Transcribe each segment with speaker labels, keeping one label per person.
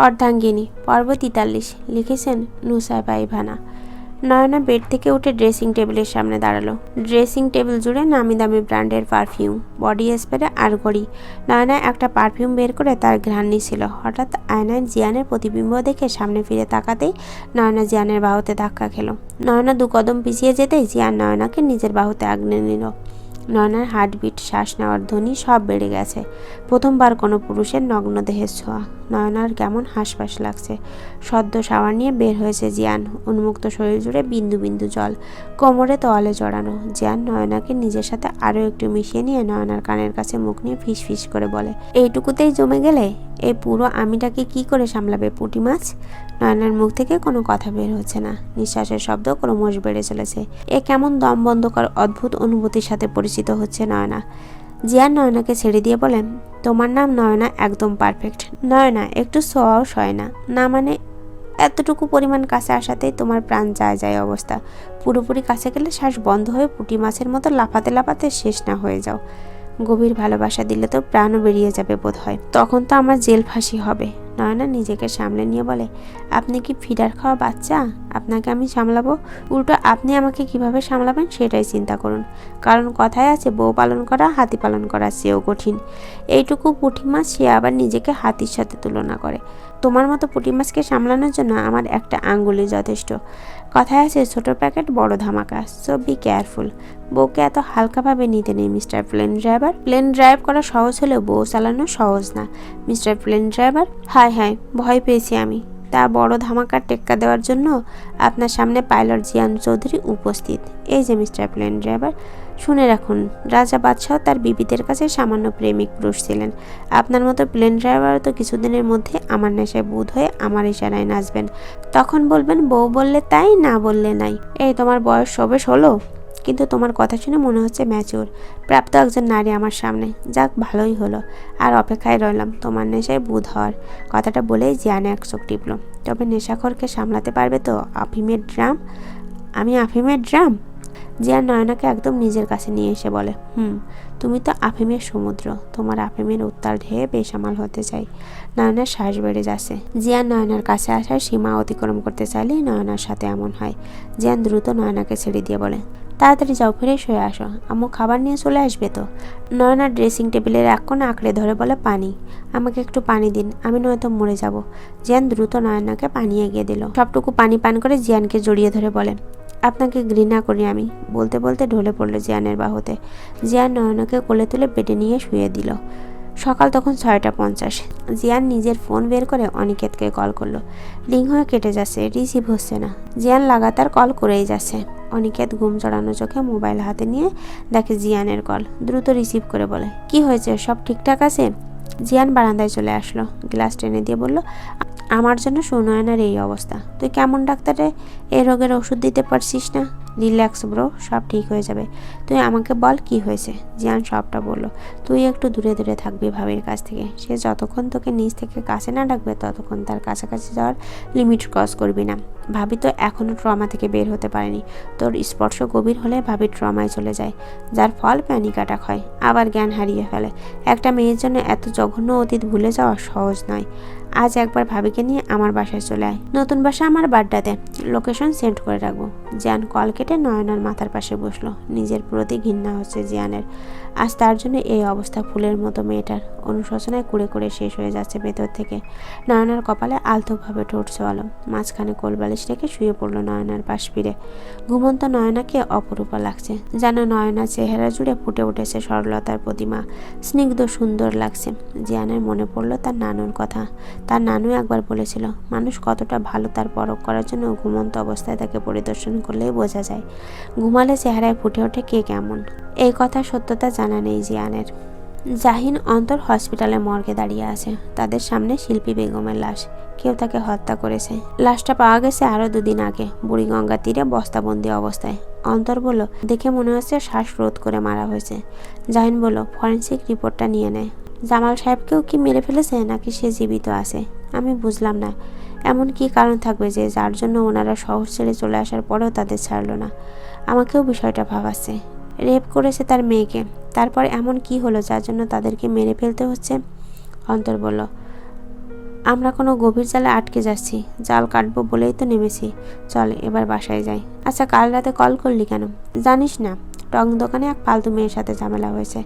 Speaker 1: অর্ধাঙ্গিনী পর্ব 43 লিখেছেন Nusaiba Ivana. Nayana bed থেকে উঠে ড্রেসিং টেবিলের সামনে দাঁড়ালো। ড্রেসিং টেবিল জুড়ে নামি দামি ব্র্যান্ডের পারফিউম, বডি স্প্রে আর ঘড়ি। নয়না একটা পারফিউম বের করে তার ঘ্রাণ নিছিল। হঠাৎ আয়নায় জিয়ানের প্রতিবিম্ব দেখে সামনে ফিরে তাকাতেই নয়না জিয়ানের বাহুতে ধাক্কা খেল। নয়না 2 কদম পিছিয়ে যেতেই জিয়ান নয়নাকে নিজের বাহুতে আগলে নিল। নয়নার হার্টবিট, শ্বাস নেওয়ার ধ্বনি সব বেড়ে গেছে। প্রথমবার কোনো পুরুষের নগ্ন দেহের ছোঁয়া। নয়নার কেমন হাঁসফাঁস লাগছে। সদ্য শাওয়ার নিয়ে বের হয়েছে জিয়ান। উন্মুক্ত শরীর জুড়ে বিন্দু বিন্দু জল, কোমরে তোয়ালে জড়ানো। জিয়ান নয়নাকে নিজের সাথে আরও একটু মিশিয়ে নিয়ে নয়নার কানের কাছে মুখ নিয়ে ফিস ফিস করে বলে, এইটুকুতেই জমে গেলে? এই পুরো আমিটাকে কি করে সামলাবে পুঁটি মাছ? নয়নার মুখ থেকে কোনো কথা বের হচ্ছে না। নিঃশ্বাসের শব্দ ক্রমশ বেড়ে চলেছে। এ কেমন দম বন্ধকর অদ্ভুত অনুভূতির সাথে পরিচিত হচ্ছে নয়না। জিয়ান নয়নাকে ছেড়ে দিয়ে বলেন, তোমার নাম নয়না, একদম পারফেক্ট। নয়না একটু সোয়াও সয় না। না মানে এতটুকু পরিমাণ কাছে আসাতেই তোমার প্রাণ যায় যায় অবস্থা। পুরোপুরি কাছে গেলে শ্বাস বন্ধ হয়ে পুঁটি মাছের মতো লাফাতে লাফাতে শেষ না হয়ে যাও। গভীর ভালোবাসা দিলে তো প্রাণও বেরিয়ে যাবে বোধ হয়। তখন তো আমার জেল ফাঁসি হবে। নয়না নিজেকে সামলে নিয়ে বলে, আপনি কি ফিডার খাওয়া বাচ্চা? আপনাকে আমি সামলাবো? উল্টো আপনি আমাকে কিভাবে সামলাবেন সেটাই চিন্তা করুন। কারণ কথায় আছে, বউ পালন করা হাতি পালন করার চেয়েও কঠিন। এইটুকু পুঁটি মাছ সে আবার নিজেকে হাতির সাথে তুলনা করে। তোমার মতো পুঁটি মাছকে সামলানোর জন্য আমার একটা আঙ্গুলি যথেষ্ট। কথায় আছে, ছোট প্যাকেট বড় ধামাকা। So be careful. বউকে এত হালকাভাবে নিতে নেই mister plane driver. Plane drive করা সহজ হলেও বউ চালানো সহজ না মিস্টার প্লেন ড্রাইভার। হায় হায়, ভয় পেয়েছি আমি। তা বড় ধামাকার টেক্কা দেওয়ার জন্য আপনার সামনে পাইলট জিয়ান চৌধুরী উপস্থিত। এই যে মিস্টার প্লেন ড্রাইভার, শুনে রাখুন, রাজা বাদশাহ তার বিবিদের কাছে সামান্য প্রেমিক পুরুষ ছিলেন। আপনার মতো প্লেন ড্রাইভার তো কিছুদিনের মধ্যে আমার নেশায় বুঁদ হয়ে আমার ইশারায় নাচবেন। তখন বলবেন বউ বললে তাই, না বললে নাই। এই তোমার বয়স সবে 16, কিন্তু তোমার কথা শুনে মনে হচ্ছে ম্যাচিওর, প্রাপ্ত একজন নারী আমার সামনে। যাক, ভালোই হলো। আর অপেক্ষায় রইলাম তোমার নেশায় বুঁদ হওয়ার। কথাটা বলেই জিয়ানে এক চোখ টিপল। তবে নেশাখোরকে সামলাতে পারবে তো আফিমের ড্রাম? আমি আফিমের ড্রাম? জিয়ান নয়নাকে একদম নিজের কাছে নিয়ে এসে বলে, তুমি তো আফিমের সমুদ্র। তোমার আফিমের উত্তাল ঢেয়ে বেসামাল হতে চাই। নয়নার শ্বাস বেড়ে যাচ্ছে। জিয়ান নয়নার কাছে আসার সীমা অতিক্রম করতে চাইলেই নয়নার সাথে এমন হয়। জিয়ান দ্রুত নয়নাকে ছেড়ে দিয়ে বলে, তাড়াতাড়ি যাও, ফ্রেশ হয়ে আসো। আম্মু খাবার নিয়ে চলে আসবে তো? নয়নার ড্রেসিং টেবিলের এক কোণে আঁকড়ে ধরে বলে, পানি। আমাকে একটু পানি দিন, আমি নয়তো মরে যাব। জিয়ান দ্রুত নয়নাকে পানি এগিয়ে দিল। সবটুকু পানি পান করে জিয়ানকে জড়িয়ে ধরে বলে, আপনাকে ঘৃণা করি আমি। বলতে বলতে ঢলে পড়ল জিয়ানের বাহুতে। জিয়ান নয়নাকে কোলে তুলে পেটে নিয়ে শুয়ে দিল। সকাল তখন 6:50। জিয়ান নিজের ফোন বের করে অনিকেতকে কল করলো। রিং হয়ে কেটে যাচ্ছে, রিসিভ হচ্ছে না। জিয়ান লাগাতার কল করেই যাচ্ছে। অনিকেত ঘুম চড়ানো চোখে মোবাইল হাতে নিয়ে দেখে জিয়ানের কল। দ্রুত রিসিভ করে বলে, কি হয়েছে, সব ঠিকঠাক আছে? জিয়ান বারান্দায় চলে আসলো। গ্লাস টেনে দিয়ে বলল, আমার জন্য সুনয়নার এই অবস্থা। তুই কেমন ডাক্তারে এই রোগের ওষুধ দিতে পারছিস না? রিল্যাক্স ব্রো, সব ঠিক হয়ে যাবে। তুই আমাকে বল কি হয়েছে। জিয়ান সবটা বলল। তুই একটু দূরে দূরে থাকবি ভাবির কাছ থেকে। সে যতক্ষণ তোকে নিজ থেকে কাছে না ডাকবে ততক্ষণ তার কাছাকাছি যাওয়ার লিমিট ক্রস করবি না। ভাবি তো এখনও ট্রমা থেকে বের হতে পারেনি। তোর স্পর্শ গভীর হলে ভাবি ট্রমায় চলে যায়, যার ফল প্যানিক অ্যাটাক হয়, আবার জ্ঞান হারিয়ে ফেলে। একটা মেয়ের জন্য এত জঘন্য অতীত ভুলে যাওয়া সহজ নয়। আজ একবার ভাবিকে নিয়ে আমার বাসায় চলে আয়। নতুন বাসা আমার বাড্ডাতে, লোকেশন সেন্ড করে রাখবো। জিয়ান কল কেটে নয়নার মাথার পাশে বসলো। নিজের প্রতি ঘৃণা হচ্ছে জিয়ানের। আজ তার জন্য এই অবস্থা। ফুলের মতো মেয়েটার অনুশোচনায় কুড়ে কুড়ে শেষ হয়ে যাচ্ছে ভেতর থেকে। নয়নার কপালে আলতোভাবে ঠোঁট ছোয়ালো। মাঝখানে কোলবালিশ রেখে শুয়ে পড়লো নয়নার পাশ ফিরে। ঘুমন্ত নয়নাকে অপরূপা লাগছে, যেন নয়নার চেহারা জুড়ে ফুটে উঠেছে সরলতার প্রতিমা। স্নিগ্ধ সুন্দর লাগছে। জিয়ানের মনে পড়লো তার নানুর কথা। তার নানু একবার বলেছিল, মানুষ কতটা ভালো তার পরখ করার জন্য ঘুমন্ত অবস্থায় তাকে পরিদর্শন করলেই বোঝা যায়। ঘুমালে চেহারায় ফুটে ওঠে কে কেমন। এই কথা সত্যতা জানা নেই জিয়ানের। জাহিন অন্তর হসপিটালে মর্গে দাঁড়িয়ে আছে। তাদের সামনে শিল্পী বেগমের লাশ। কেউ তাকে হত্যা করেছে। লাশটা পাওয়া গেছে আরো 2 দিন আগে, বুড়িগঙ্গা তীরে বস্তাবন্দি অবস্থায়। অন্তর বলল, দেখে মনে হচ্ছে শ্বাসরোধ করে মারা হয়েছে। জাহিন বলল, ফরেন্সিক রিপোর্টটা নিয়ে নেয়। জামাল সাহেবকেও কি মেরে ফেলেছে নাকি সে জীবিত আছে? আমি বুঝলাম না। এমন কি কারণ থাকবে যে যার জন্য ওনারা শহর ছেড়ে চলে আসার পরেও তাদের ছাড়লো না? আমাকেও বিষয়টা ভাবাচ্ছে। রেপ করেছে তার মেয়েকে, তারপর এমন কি হলো যার জন্য তাদেরকে মেরে ফেলতে হচ্ছে? অন্তর বলল, আমরা কোনো গভীর জালে আটকে যাচ্ছি। জাল কাটবো বলেই তো নেমেছি। চল এবার বাসায় যাই। আচ্ছা, কাল রাতে কল করলি কেন? জানিস না, টং দোকানে এক ফালতু মেয়ের সাথে ঝামেলা হয়েছে।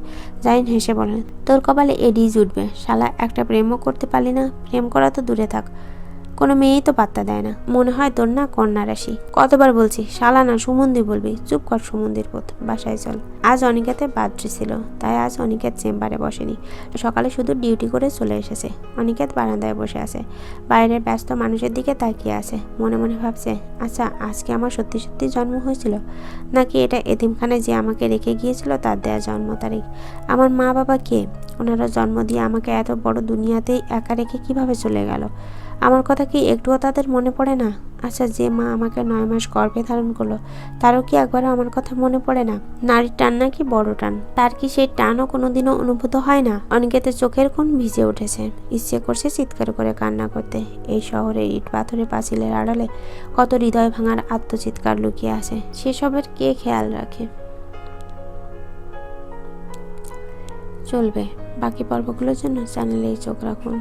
Speaker 1: জাহিন হেসে বলেন, তোর কপালে এডিই জুটবে। শালা, একটা প্রেমও করতে পারলি না। প্রেম করা তো দূরে থাক, কোনো মেয়েই তো পাত্তা দেয় না। মনে হয় তোর না কন্যা রাশি। কতবার বলছি শালা না সুমন্দি বলবি। চুপ কর সুমন্দির পুত, বাসায় চল। আজ অনিকেতে বার্থডে ছিল, তাই আজ অনিকেত চেম্বারে বসেনি। সকালে শুধু ডিউটি করে চলে এসেছে। অনিকেত বারান্দায় বসে আছে, বাইরের ব্যস্ত মানুষের দিকে তাকিয়ে আছে। মনে মনে ভাবছে, আচ্ছা আজকে আমার সত্যি সত্যি জন্ম হয়েছিল, নাকি এটা এতিমখানায় যে আমাকে রেখে গিয়েছিল তার দেয়া জন্ম তারিখ? আমার মা বাবা কে? ওনারা জন্ম দিয়ে আমাকে এত বড় দুনিয়াতেই একা রেখে কিভাবে চলে গেল? আমার কথা কি একটুও তাদের মনে পড়ে না? আচ্ছা, যে মা আমাকে 9 মাস গর্ভে ধারণ করলো, তারও কি একবারও আমার কথা মনে পড়ে না? নারীর টান নাকি বড় টান, তার কি সেই টানও কোনোদিনও অনুভূত হয় না? অনিকেতের চোখের কোণ ভিজে উঠেছে। ইচ্ছে করছে চিৎকার করে কান্না করতে। এই শহরে ইট পাথরের পাঁচিলের আড়ালে কত হৃদয় ভাঙার আত্মচিৎকার লুকিয়ে আছে, সেসবের কে খেয়াল রাখে? চলবে, বাকি পর্বগুলোর জন্য চ্যানেলেই চোখ রাখুন।